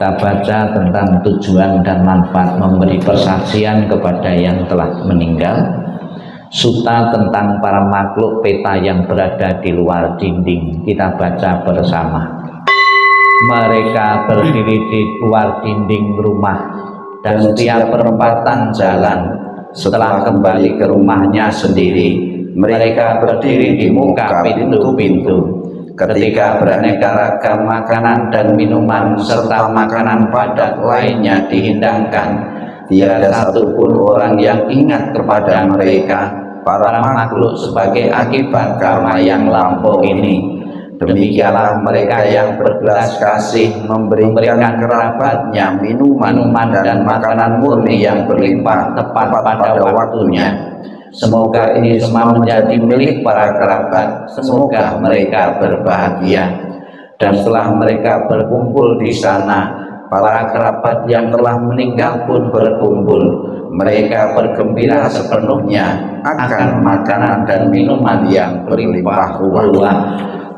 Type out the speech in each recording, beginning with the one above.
Kita baca tentang tujuan dan manfaat memberi persaksian kepada yang telah meninggal. Sutta tentang para makhluk peta yang berada di luar dinding. Kita baca bersama. Mereka berdiri di luar dinding rumah dan setiap perempatan jalan. Setelah kembali ke rumahnya sendiri, mereka berdiri di muka pintu-pintu. Ketika beraneka ragam makanan dan minuman serta makanan padat lainnya dihidangkan, tiada satupun orang yang ingat kepada mereka, para makhluk, sebagai akibat karma yang lampau ini. Demikianlah mereka yang berbelas kasih memberikan kerabatnya minuman dan makanan murni yang berlimpah tepat pada waktunya. Semoga ini semua menjadi milik para kerabat. Semoga mereka berbahagia. Dan setelah mereka berkumpul di sana, para kerabat yang telah meninggal pun berkumpul. Mereka bergembira sepenuhnya akan makanan dan minuman yang berlimpah ruah.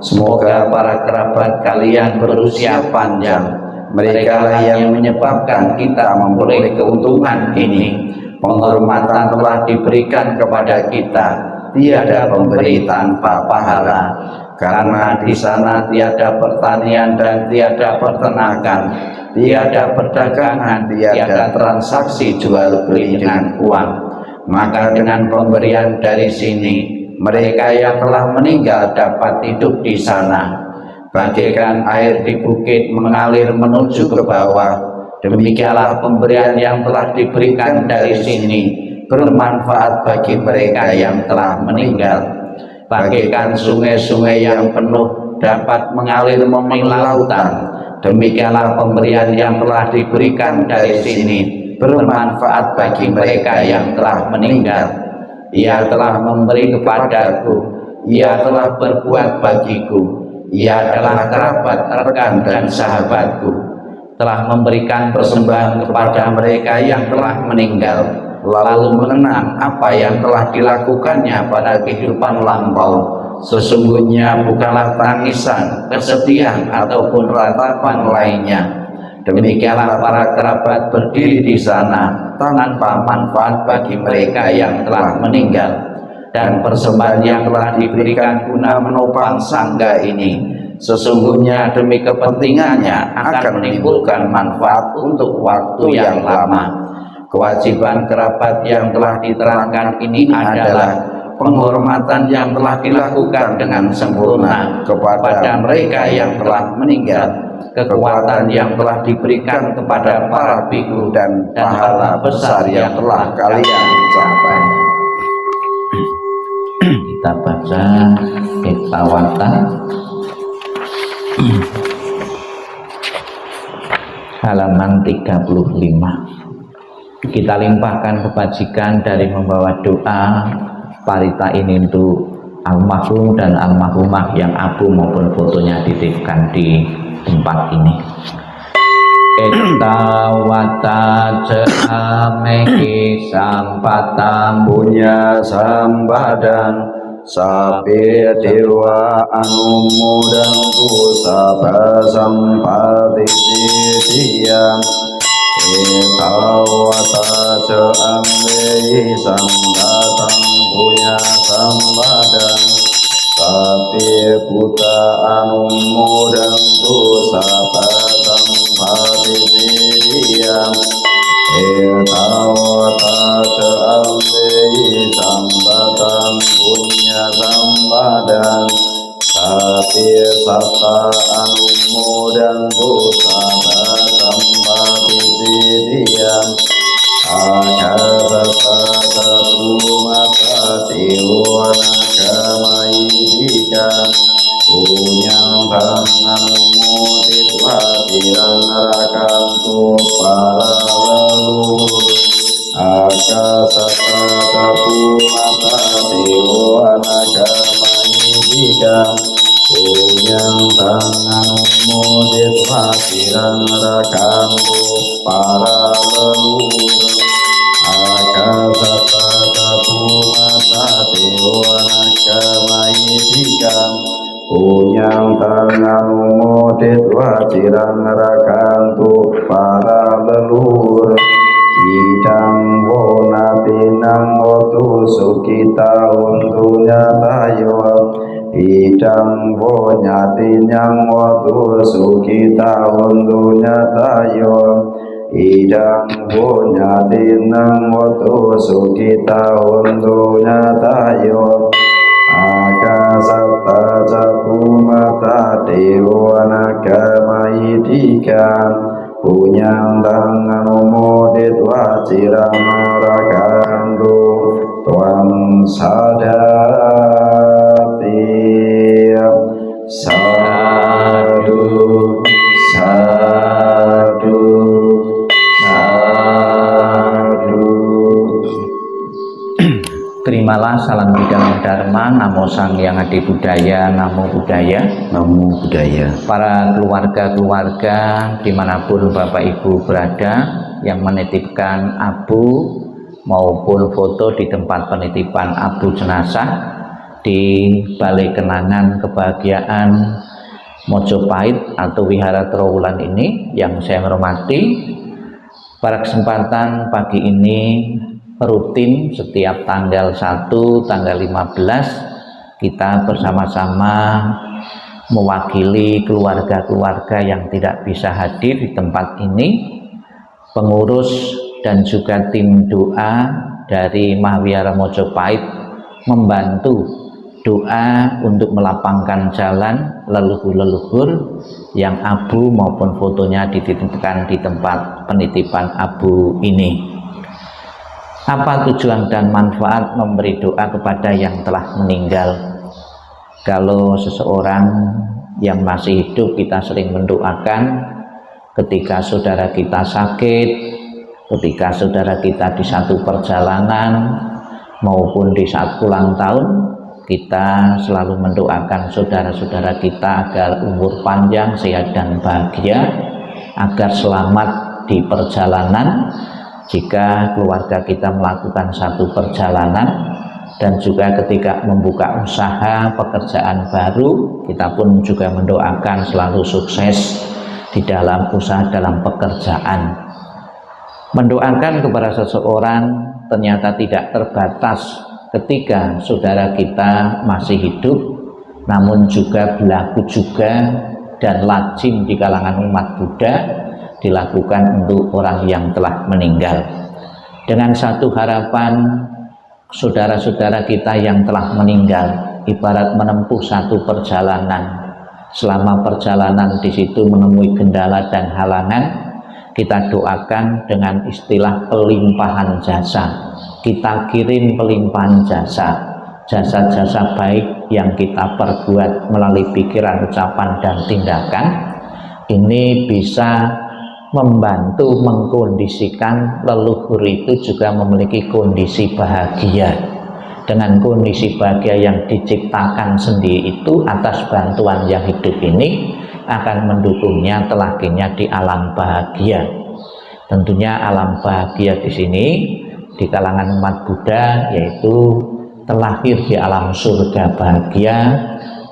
Semoga para kerabat kalian berusia panjang. Mereka lah yang menyebabkan kita memperoleh keuntungan ini. Penghormatan telah diberikan kepada kita, tiada pemberi tanpa pahala. Karena di sana tiada pertanian dan tiada peternakan, tiada perdagangan, tiada transaksi jual beli dengan uang. Maka dengan pemberian dari sini, mereka yang telah meninggal dapat hidup di sana. Bagaikan air di bukit mengalir menuju ke bawah, demikianlah pemberian yang telah diberikan dari sini bermanfaat bagi mereka yang telah meninggal. Bagaikan sungai-sungai yang penuh dapat mengalir memenuhi lautan, demikianlah pemberian yang telah diberikan dari sini bermanfaat bagi mereka yang telah meninggal. Ia telah memberi kepadaku, ia telah berbuat bagiku, ia adalah kerabat, rekan dan sahabatku. Telah memberikan persembahan kepada mereka yang telah meninggal, lalu mengenang apa yang telah dilakukannya pada kehidupan lampau. Sesungguhnya bukanlah tangisan, kesedihan ataupun ratapan lainnya. Demikianlah para kerabat berdiri di sana tanpa manfaat bagi mereka yang telah meninggal. Dan persembahan yang telah diberikan guna menopang sangga ini, sesungguhnya demi kepentingannya akan menimbulkan manfaat untuk waktu yang lama. Kewajiban kerabat yang telah diterangkan ini adalah penghormatan yang telah dilakukan dengan sempurna kepada mereka yang telah meninggal, kekuatan yang telah diberikan kepada para biku, dan pahala besar yang telah kalian capai. Kita baca Ettawata halaman 35. Kita limpahkan kebajikan dari membawa doa parita ini untuk almarhum dan almarhumah yang abu maupun fotonya dititipkan di tempat ini. Ettawata jameki sampatam punya sambadan sapi dewa anumodang tu sabha sampati siddhiyam. Ettawata jameki sampatam punya sambadan sapi buta anumodang tu sabha sampati siddhiyam. Ettawata jameki sampatam punya sambadan sapi sata anumodang buta sampati siddhiyam. Akasata kumata tiwana kamaidika punyang tangan mutitwa tirang rakantu para leluhur. Akasata kumata tiwana kamaidika punyang tangan mutitwa tirang rakantu para leluhur. Akasata kumata tiwana kamaidika punyang tanganumoditwa cirang rakantu para leluhur idang wonatinang otu sukita untuk nyatayo idang wonyatinyang otu sukita untuk nyatayo idang wonyatinang otu sukita untuk nyatayo akasata cakumata dewa nagama idika punyang tangan umodit wajirang rakandu tuan sadati sadu sadu sadu. Terimalah salam bidang dharma, namo sang yang adi budaya, namo budaya, namo budaya. Para keluarga-keluarga dimanapun Bapak Ibu berada yang menitipkan abu maupun foto di tempat penitipan abu jenazah di Balai Kenangan Kebahagiaan Mojopahit atau Wihara Trowulan ini yang saya hormati. Pada kesempatan pagi ini rutin setiap tanggal 1, tanggal 15 kita bersama-sama mewakili keluarga-keluarga yang tidak bisa hadir di tempat ini, pengurus dan juga tim doa dari Mahawihara Mojopahit membantu doa untuk melapangkan jalan leluhur-leluhur yang abu maupun fotonya dititipkan di tempat penitipan abu ini. Apa tujuan dan manfaat memberi doa kepada yang telah meninggal? Kalau seseorang yang masih hidup, kita sering mendoakan ketika saudara kita sakit, ketika saudara kita di satu perjalanan, maupun di saat ulang tahun, kita selalu mendoakan saudara-saudara kita agar umur panjang, sehat dan bahagia, agar selamat di perjalanan. Jika keluarga kita melakukan satu perjalanan dan juga ketika membuka usaha pekerjaan baru, kita pun juga mendoakan selalu sukses di dalam usaha, dalam pekerjaan. Mendoakan kepada seseorang ternyata tidak terbatas ketika saudara kita masih hidup, namun juga berlaku juga dan lazim di kalangan umat Buddha dilakukan untuk orang yang telah meninggal, dengan satu harapan saudara-saudara kita yang telah meninggal ibarat menempuh satu perjalanan. Selama perjalanan di situ menemui kendala dan halangan, kita doakan dengan istilah pelimpahan jasa. Kita kirim pelimpahan jasa, jasa-jasa baik yang kita perbuat melalui pikiran, ucapan dan tindakan. Ini bisa membantu mengkondisikan leluhur itu juga memiliki kondisi bahagia. Dengan kondisi bahagia yang diciptakan sendiri itu atas bantuan yang hidup ini akan mendukungnya telakinya di alam bahagia. Tentunya alam bahagia di sini di kalangan umat Buddha yaitu terlahir di alam surga bahagia,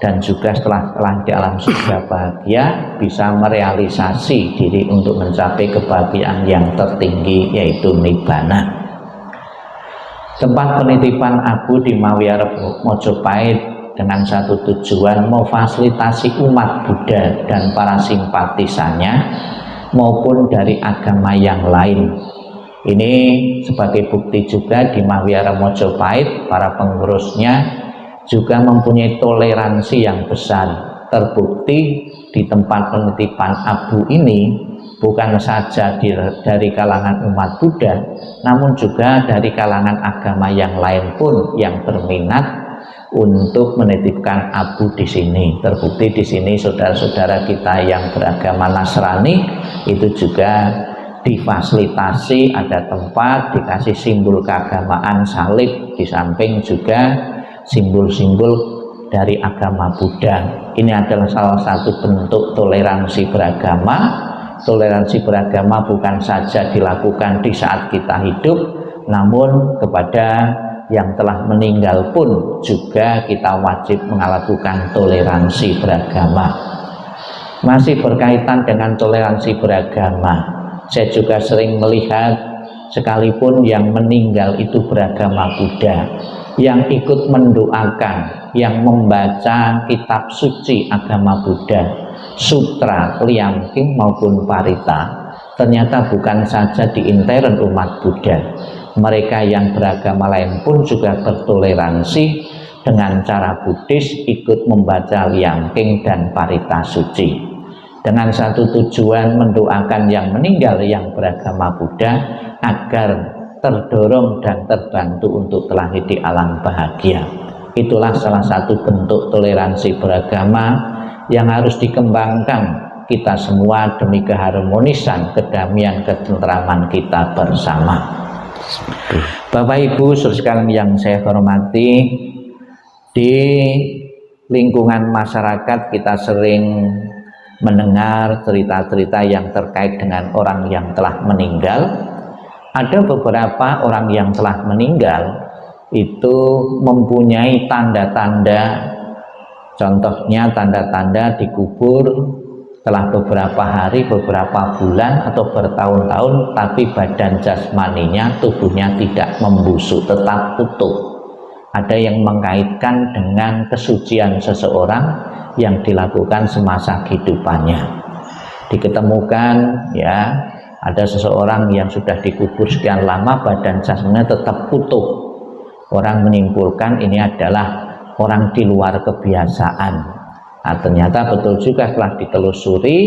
dan juga setelah di alam surga bahagia bisa merealisasi diri untuk mencapai kebahagiaan yang tertinggi yaitu nibbana. Tempat penitipan abu di Mahawihara Mojopahit dengan satu tujuan memfasilitasi umat Buddha dan para simpatisannya maupun dari agama yang lain. Ini sebagai bukti juga di Mahawihara Mojopahit para pengurusnya juga mempunyai toleransi yang besar. Terbukti di tempat penitipan abu ini bukan saja dari kalangan umat Buddha, namun juga dari kalangan agama yang lain pun yang berminat untuk menitipkan abu di sini. Terbukti di sini saudara-saudara kita yang beragama Nasrani itu juga difasilitasi, ada tempat dikasih simbol keagamaan salib, di samping juga simbol-simbol dari agama Buddha. Ini adalah salah satu bentuk toleransi beragama. Toleransi beragama bukan saja dilakukan di saat kita hidup, namun kepada yang telah meninggal pun juga kita wajib melakukan toleransi beragama. Masih berkaitan dengan toleransi beragama, saya juga sering melihat sekalipun yang meninggal itu beragama Buddha, yang ikut mendoakan, yang membaca kitab suci agama Buddha, sutra, Liang King maupun Parita, ternyata bukan saja di intern umat Buddha, mereka yang beragama lain pun juga bertoleransi dengan cara Buddhis, ikut membaca Liang King dan Parita suci dengan satu tujuan mendoakan yang meninggal yang beragama Buddha agar terdorong dan terbantu untuk terlahir di alam bahagia. Itulah salah satu bentuk toleransi beragama yang harus dikembangkan kita semua demi keharmonisan, kedamaian, ketentraman kita bersama. Bapak Ibu saudara sekalian yang saya hormati, di lingkungan masyarakat kita sering mendengar cerita-cerita yang terkait dengan orang yang telah meninggal. Ada beberapa orang yang telah meninggal itu mempunyai tanda-tanda, contohnya tanda-tanda dikubur setelah beberapa hari, beberapa bulan atau bertahun-tahun, tapi badan jasmaninya, tubuhnya tidak membusuk, tetap utuh. Ada yang mengkaitkan dengan kesucian seseorang yang dilakukan semasa kehidupannya. Diketemukan ya, ada seseorang yang sudah dikubur sekian lama, badan jasmaninya tetap utuh. Orang menyimpulkan ini adalah orang di luar kebiasaan. Nah, ternyata betul juga setelah ditelusuri,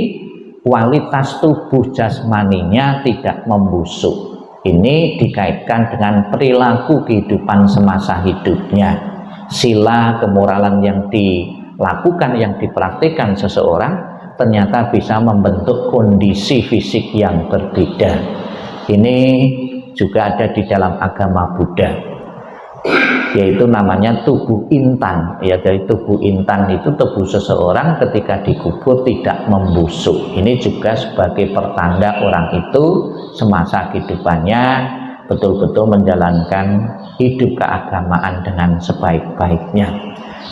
kualitas tubuh jasmaninya tidak membusuk. Ini dikaitkan dengan perilaku kehidupan semasa hidupnya. Sila kemoralan yang dilakukan, yang dipraktikkan seseorang ternyata bisa membentuk kondisi fisik yang berbeda. Ini juga ada di dalam agama Buddha, yaitu namanya tubuh intan. Ya, dari tubuh intan itu tubuh seseorang ketika dikubur tidak membusuk. Ini juga sebagai pertanda orang itu semasa kehidupannya betul-betul menjalankan hidup keagamaan dengan sebaik-baiknya.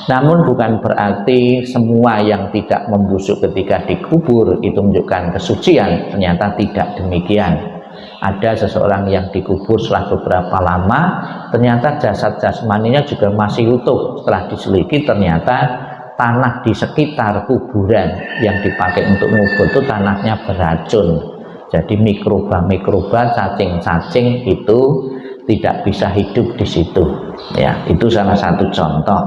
Namun bukan berarti semua yang tidak membusuk ketika dikubur itu menunjukkan kesucian. Ternyata tidak demikian. Ada seseorang yang dikubur setelah beberapa lama, ternyata jasad jasmaninya juga masih utuh. Setelah diselidiki ternyata tanah di sekitar kuburan yang dipakai untuk ngubur itu tanahnya beracun. Jadi mikroba-mikroba, cacing-cacing itu tidak bisa hidup di situ. Ya, itu salah satu contoh.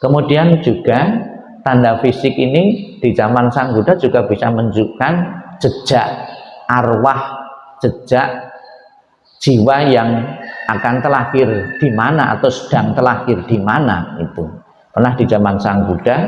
Kemudian juga tanda fisik ini di zaman Sang Buddha juga bisa menunjukkan jejak arwah, jejak jiwa yang akan terlahir di mana atau sedang terlahir di mana. Itu pernah di zaman Sang Buddha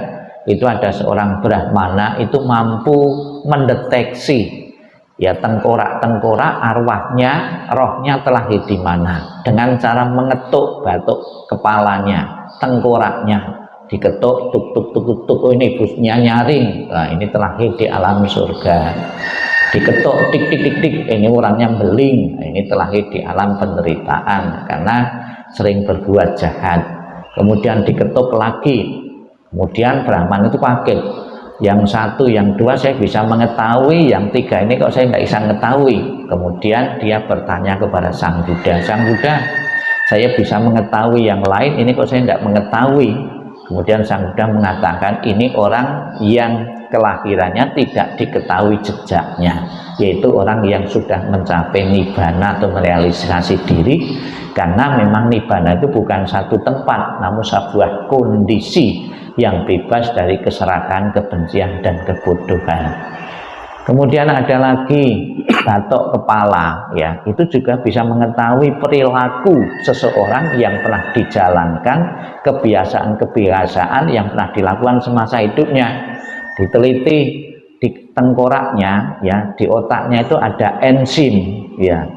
itu ada seorang Brahmana itu mampu mendeteksi ya tengkorak-tengkorak arwahnya, rohnya terlahir di mana dengan cara mengetuk batuk kepalanya, tengkoraknya diketuk, tuk tuk tuk tuk, oh ini busnya nyaring, nah ini terlahir di alam surga. Diketuk tik tik tik tik, ini orangnya beling, nah, ini terlahir di alam penderitaan karena sering berbuat jahat. Kemudian diketuk lagi, kemudian Brahman itu kaget, yang satu, yang dua saya bisa mengetahui, yang tiga ini kok saya nggak bisa mengetahui. Kemudian dia bertanya kepada Sang Buddha, Sang Buddha, saya bisa mengetahui yang lain, ini kok saya nggak mengetahui. Kemudian Sang Buddha mengatakan ini orang yang kelahirannya tidak diketahui jejaknya, yaitu orang yang sudah mencapai nibbana atau merealisasi diri, karena memang nibbana itu bukan satu tempat, namun sebuah kondisi yang bebas dari keserakahan, kebencian, dan kebodohan. Kemudian ada lagi batok kepala, ya itu juga bisa mengetahui perilaku seseorang yang telah dijalankan, kebiasaan-kebiasaan yang pernah dilakukan semasa hidupnya. Diteliti di tengkoraknya, ya di otaknya itu ada enzim, ya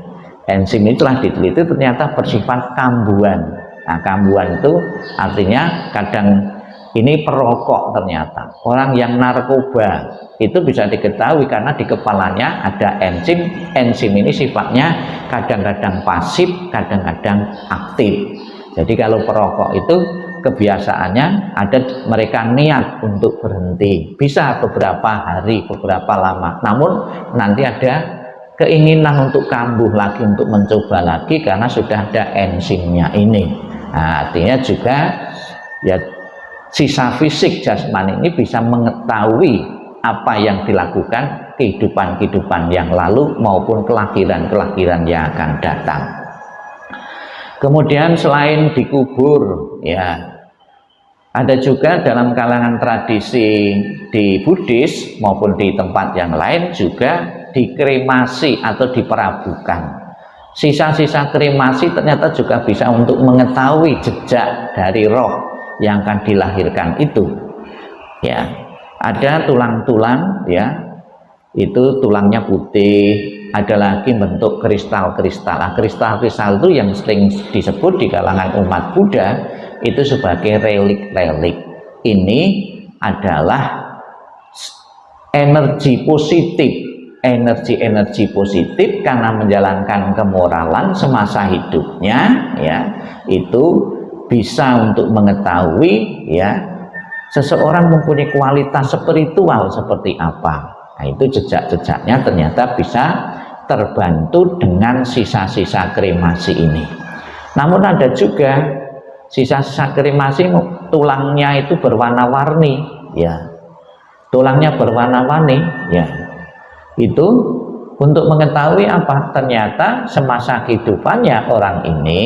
enzim itu telah diteliti ternyata bersifat kambuhan. Nah kambuhan itu artinya kadang ini perokok, ternyata orang yang narkoba itu bisa diketahui karena di kepalanya ada enzim. Enzim ini sifatnya kadang-kadang pasif, kadang-kadang aktif. Jadi kalau perokok itu kebiasaannya ada mereka niat untuk berhenti, bisa beberapa hari, beberapa lama, namun nanti ada keinginan untuk kambuh lagi, untuk mencoba lagi karena sudah ada enzimnya ini. Nah, artinya juga ya sisa fisik jasmani ini bisa mengetahui apa yang dilakukan kehidupan-kehidupan yang lalu maupun kelahiran-kelahiran yang akan datang. Kemudian selain dikubur, ya ada juga dalam kalangan tradisi di Buddhis maupun di tempat yang lain juga dikremasi atau diperabukan. Sisa-sisa kremasi ternyata juga bisa untuk mengetahui jejak dari roh yang akan dilahirkan itu. Ya, ada tulang-tulang, ya, itu tulangnya putih. Ada lagi bentuk kristal-kristal. Nah, kristal-kristal itu yang sering disebut di kalangan umat Buddha itu sebagai relik-relik. Ini adalah energi positif, energi positif karena menjalankan kemoralan semasa hidupnya, ya, itu bisa untuk mengetahui, ya, seseorang mempunyai kualitas spiritual seperti apa. Nah, itu jejak-jejaknya ternyata bisa terbantu dengan sisa-sisa kremasi ini. Namun ada juga sisa-sisa kremasi tulangnya itu berwarna-warni, ya. Tulangnya berwarna-warni, ya. Itu untuk mengetahui apa? Ternyata semasa kehidupannya orang ini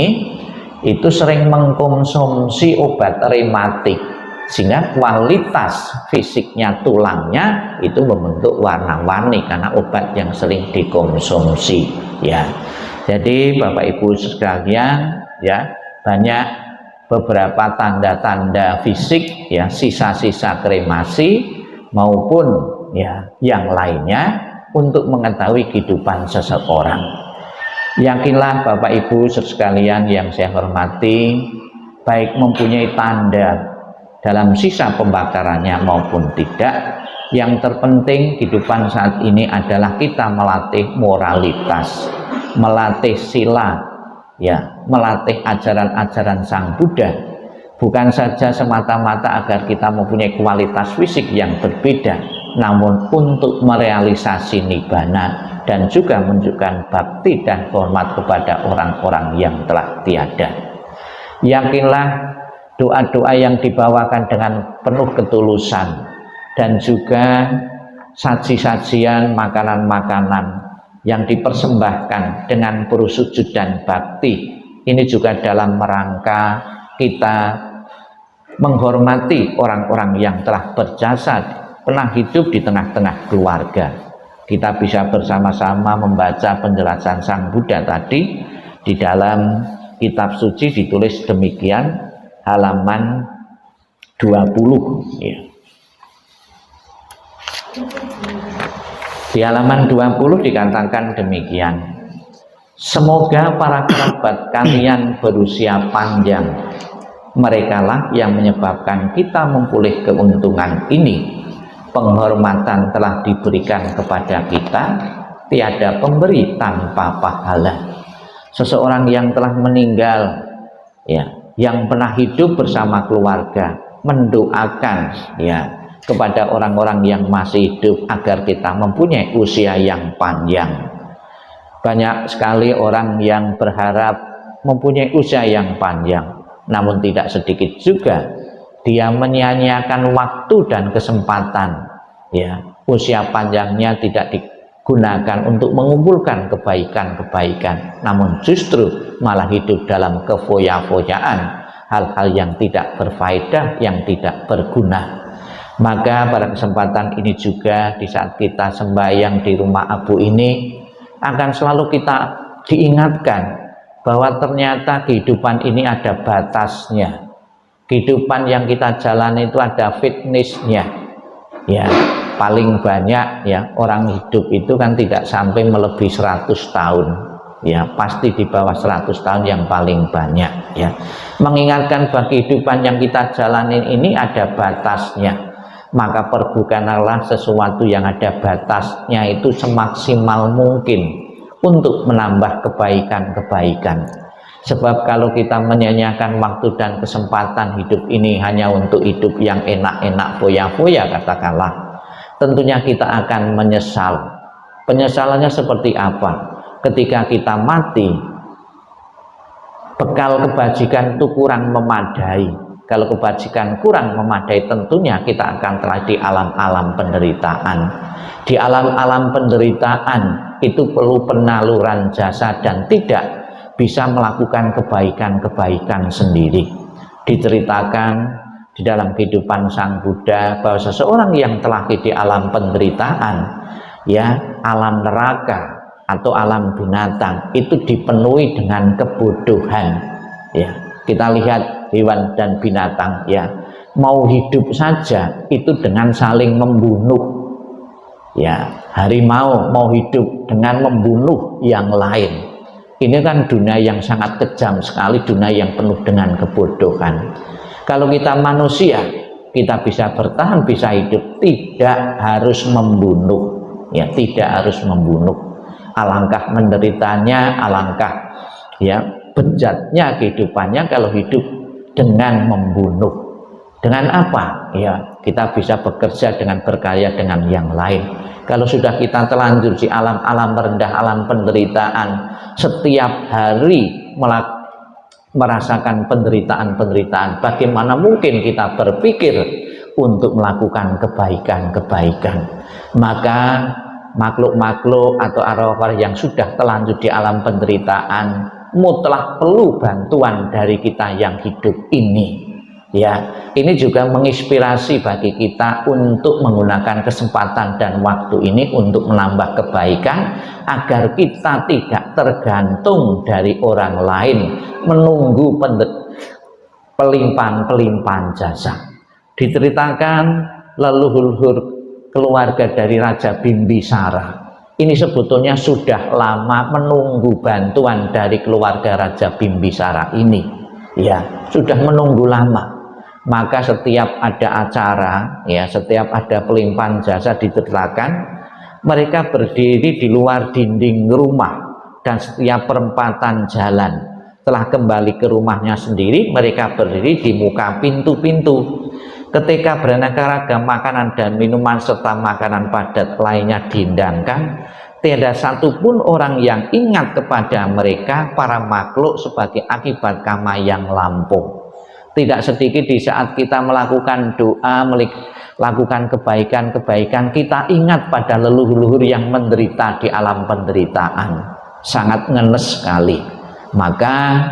itu sering mengkonsumsi obat rematik, sehingga kualitas fisiknya tulangnya itu membentuk warna-warni karena obat yang sering dikonsumsi, ya. Jadi Bapak Ibu sekalian, ya, banyak beberapa tanda-tanda fisik, ya, sisa-sisa kremasi maupun, ya, yang lainnya untuk mengetahui kehidupan seseorang. Yakinlah Bapak Ibu sekalian yang saya hormati, baik mempunyai tanda dalam sisa pembakarannya maupun tidak, yang terpenting kehidupan saat ini adalah kita melatih moralitas, melatih sila, ya, melatih ajaran-ajaran Sang Buddha, bukan saja semata-mata agar kita mempunyai kualitas fisik yang berbeda, namun untuk merealisasi nibbana dan juga menunjukkan bakti dan hormat kepada orang-orang yang telah tiada. Yakinlah doa-doa yang dibawakan dengan penuh ketulusan dan juga saji-sajian makanan-makanan yang dipersembahkan dengan penuh sujud dan bakti ini juga dalam rangka kita menghormati orang-orang yang telah berjasa, pernah hidup di tengah-tengah keluarga. Kita bisa bersama-sama membaca penjelasan Sang Buddha tadi di dalam kitab suci ditulis demikian, halaman 20, ya. Di halaman 20 dikatakan demikian, semoga para kerabat kalian berusia panjang, merekalah yang menyebabkan kita memperoleh keuntungan ini. Penghormatan telah diberikan kepada kita, tiada pemberi tanpa pahala. Seseorang yang telah meninggal, ya, yang pernah hidup bersama keluarga mendoakan, ya, kepada orang-orang yang masih hidup agar kita mempunyai usia yang panjang. Banyak sekali orang yang berharap mempunyai usia yang panjang, namun tidak sedikit juga dia menyia-nyiakan waktu dan kesempatan, ya, usia panjangnya tidak digunakan untuk mengumpulkan kebaikan-kebaikan, namun justru malah hidup dalam kefoya-foyaan, hal-hal yang tidak berfaedah, yang tidak berguna. Maka pada kesempatan ini juga di saat kita sembahyang di rumah Abu ini akan selalu kita diingatkan bahwa ternyata kehidupan ini ada batasnya. Kehidupan yang kita jalani itu ada fitnessnya, ya. Paling banyak, ya, orang hidup itu kan tidak sampai melebihi 100 tahun, ya, pasti di bawah 100 tahun yang paling banyak, ya. Mengingatkan bahwa kehidupan yang kita jalani ini ada batasnya, maka pergunakanlah sesuatu yang ada batasnya itu semaksimal mungkin untuk menambah kebaikan-kebaikan. Sebab kalau kita menyanyiakan waktu dan kesempatan hidup ini hanya untuk hidup yang enak-enak, foya-foya katakanlah, tentunya kita akan menyesal. Penyesalannya seperti apa? Ketika kita mati, bekal kebajikan itu kurang memadai. Kalau kebajikan kurang memadai, tentunya kita akan telah di alam-alam penderitaan. Di alam-alam penderitaan itu perlu penaluran jasa dan tidak bisa melakukan kebaikan-kebaikan sendiri. Diceritakan di dalam kehidupan Sang Buddha bahwa seseorang yang telah di alam penderitaan, ya, alam neraka atau alam binatang itu dipenuhi dengan kebodohan. Ya, kita lihat hewan dan binatang, ya, mau hidup saja itu dengan saling membunuh. Ya, harimau mau hidup dengan membunuh yang lain. Ini kan dunia yang sangat kejam sekali, dunia yang penuh dengan kebodohan. Kalau kita manusia, kita bisa bertahan, bisa hidup, tidak harus membunuh. Ya, tidak harus membunuh. Alangkah menderitanya, alangkah ya bejatnya kehidupannya kalau hidup dengan membunuh. Dengan apa? Ya, kita bisa bekerja dengan berkarya dengan yang lain. Kalau sudah kita terlanjur di alam-alam rendah, alam penderitaan, setiap hari merasakan penderitaan-penderitaan, bagaimana mungkin kita berpikir untuk melakukan kebaikan-kebaikan? Maka makhluk-makhluk atau arwah yang sudah terlanjur di alam penderitaan mutlak perlu bantuan dari kita yang hidup ini. Ya, ini juga menginspirasi bagi kita untuk menggunakan kesempatan dan waktu ini untuk menambah kebaikan agar kita tidak tergantung dari orang lain menunggu pelimpahan jasa. Diceritakan leluhur keluarga dari Raja Bimbisara ini sebetulnya sudah lama menunggu bantuan dari keluarga Raja Bimbisara ini. Ya, sudah menunggu lama. Maka setiap ada acara, ya, setiap ada pelimpahan jasa diceritakan, mereka berdiri di luar dinding rumah dan setiap perempatan jalan. Setelah kembali ke rumahnya sendiri, mereka berdiri di muka pintu-pintu. Ketika beraneka ragam makanan dan minuman serta makanan padat lainnya dihidangkan, tiada satupun orang yang ingat kepada mereka para makhluk sebagai akibat karma yang lampau. Tidak sedikit di saat kita melakukan doa, melakukan kebaikan-kebaikan, kita ingat pada leluhur-leluhur yang menderita di alam penderitaan. Sangat ngenes sekali. Maka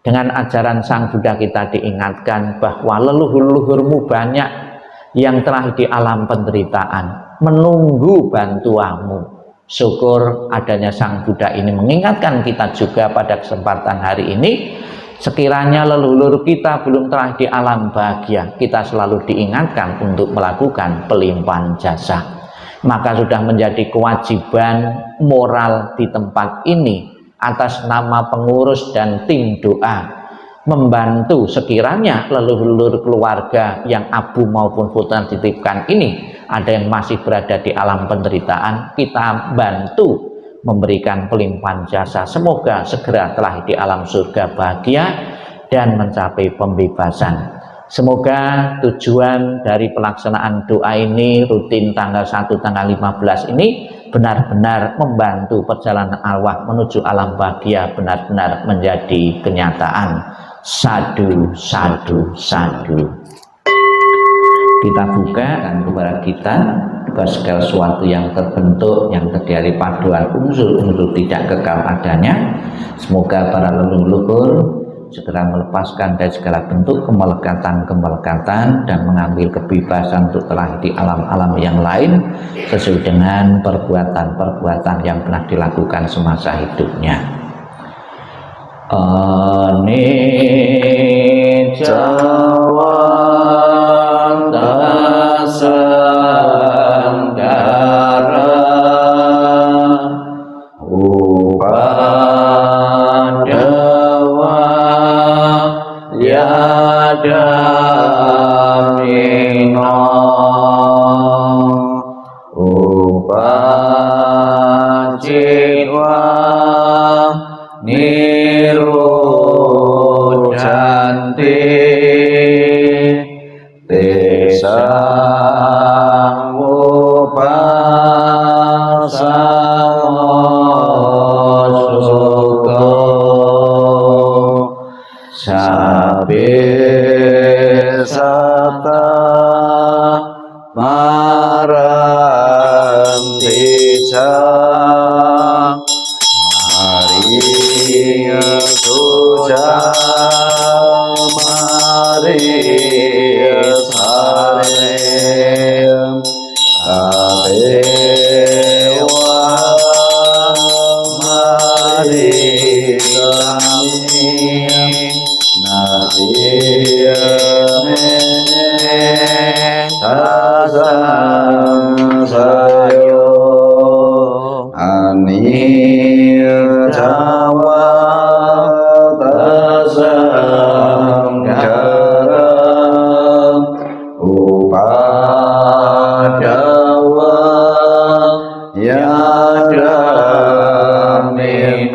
dengan ajaran Sang Buddha kita diingatkan bahwa leluhur-leluhurmu banyak yang telah di alam penderitaan menunggu bantuanmu. Syukur adanya Sang Buddha ini mengingatkan kita juga pada kesempatan hari ini. Sekiranya leluhur kita belum telah di alam bahagia, kita selalu diingatkan untuk melakukan pelimpahan jasa. Maka sudah menjadi kewajiban moral di tempat ini atas nama pengurus dan tim doa membantu sekiranya leluhur keluarga yang abu maupun putra titipkan ini ada yang masih berada di alam penderitaan, kita bantu memberikan pelimpahan jasa. Semoga segera telah di alam surga bahagia dan mencapai pembebasan. Semoga tujuan dari pelaksanaan doa ini rutin tanggal 1 tanggal 15 ini benar-benar membantu perjalanan arwah menuju alam bahagia benar-benar menjadi kenyataan. Sadu, sadu, sadu. Kita buka dan kepada kita segala sesuatu yang terbentuk yang terdiri paduan unsur-unsur tidak kekal adanya. Semoga para leluhur segera melepaskan dari segala bentuk kemelekatan-kemelekatan dan mengambil kebebasan untuk telah di alam-alam yang lain sesuai dengan perbuatan-perbuatan yang pernah dilakukan semasa hidupnya. Anicca nirojanti tesang upasamasuka sabe sata marantica Maria Tuja Maria Sare Adewa Maria Nadia Tasang Sayo Anil Jawa Tasang Garam Upadawa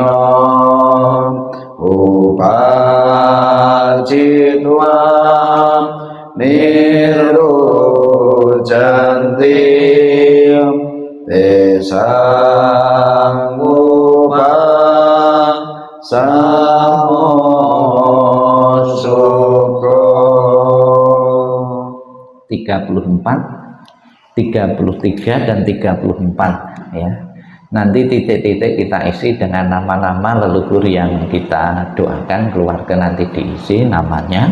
Yadaminom Upajitwa Nirojanti Tesang upasamasuka 34, 33 dan 34 ya. Nanti titik-titik kita isi dengan nama-nama leluhur yang kita doakan, keluarga nanti diisi namanya.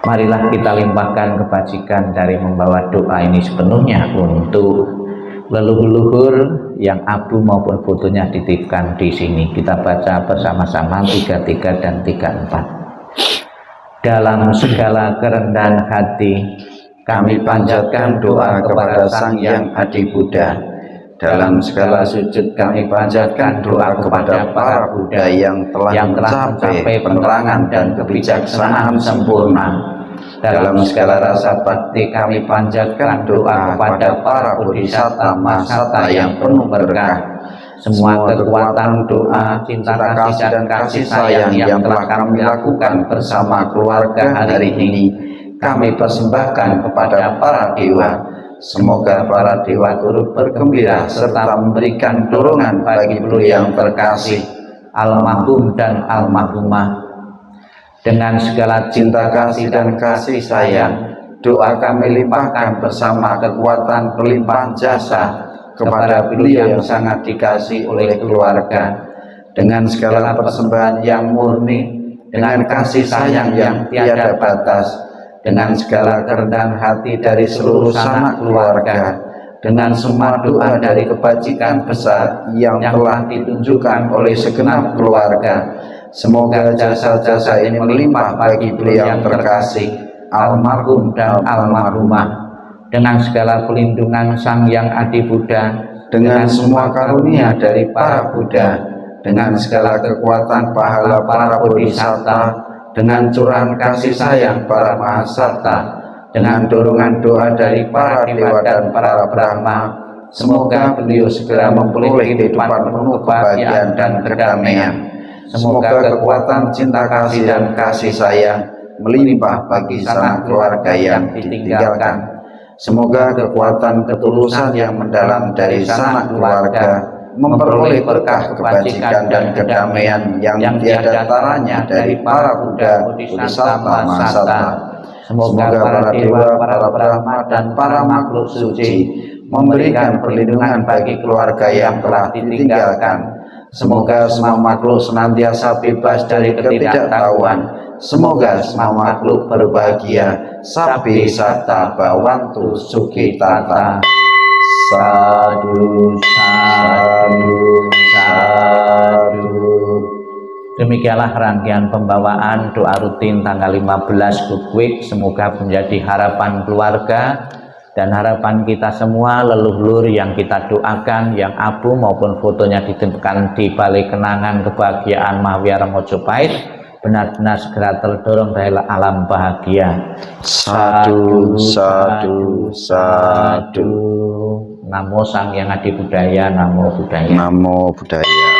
Marilah kita limpahkan kebajikan dari membawa doa ini sepenuhnya untuk leluhur yang abu maupun fotonya dititipkan di sini. Kita baca bersama-sama 33 dan 34. Dalam segala kerendahan hati kami panjatkan doa kepada Sang Yang Adi Buddha. Dalam segala sujud kami panjatkan doa kepada para Buddha yang telah mencapai penerangan dan kebijaksanaan sempurna. Dalam segala rasa bakti kami panjatkan doa kepada para bodhisatta mahasata yang penuh berkah. Semua kekuatan doa, cinta kasih dan kasih sayang yang telah kami lakukan bersama keluarga hari ini kami persembahkan kepada para dewa. Semoga para dewa turut bergembira serta memberikan dorongan bagi beliau yang terkasih, almarhum dan almarhumah. Dengan segala cinta kasih dan kasih sayang, doa kami limpahkan bersama kekuatan pelimpahan jasa kepada beliau yang sangat dikasih oleh keluarga. Dengan segala persembahan yang murni, dengan kasih sayang yang tiada batas, dengan segala kerendahan hati dari seluruh sanak keluarga, dengan semua doa dari kebajikan besar yang telah ditunjukkan oleh segenap keluarga, semoga jasa-jasa ini melimpah bagi beliau yang terkasih, almarhum dan almarhumah. Dengan segala pelindungan Sang Yang Adi Buddha, dengan semua karunia dari para Buddha, dengan segala kekuatan pahala para bodhisatta, dengan curahan kasih sayang para mahasata, dengan dorongan doa dari para dewa dan para Brahma, semoga beliau segera memperoleh kehidupan penuh kebahagiaan dan kedamaian. Semoga kekuatan cinta kasih dan kasih sayang melimpah bagi sanak keluarga yang ditinggalkan. Semoga kekuatan ketulusan yang mendalam dari sanak keluarga memperoleh berkah kebajikan dan kedamaian yang tiada taranya dari para Buddha, bodhisatta, mahasata. Semoga para dewa, para Brahma dan para makhluk suci memberikan perlindungan bagi keluarga yang telah ditinggalkan. Semoga semua makhluk senantiasa bebas dari ketidaktahuan. Semoga semua makhluk berbahagia. Sabi sata bawantu sukitata. Sadu, sadu, sadu. Demikianlah rangkaian pembawaan doa rutin tanggal 15 Kukwik. Semoga menjadi harapan keluarga dan harapan kita semua, leluhur yang kita doakan, yang abu maupun fotonya ditempatkan di balai kenangan kebahagiaan Mahavyara Mojopahit, benar-benar segera terdorong dari alam bahagia. Sadu, sadu, sadu. Namo Sang Yang Adi Budaya, Namo Buddhaya. Namo Buddhaya.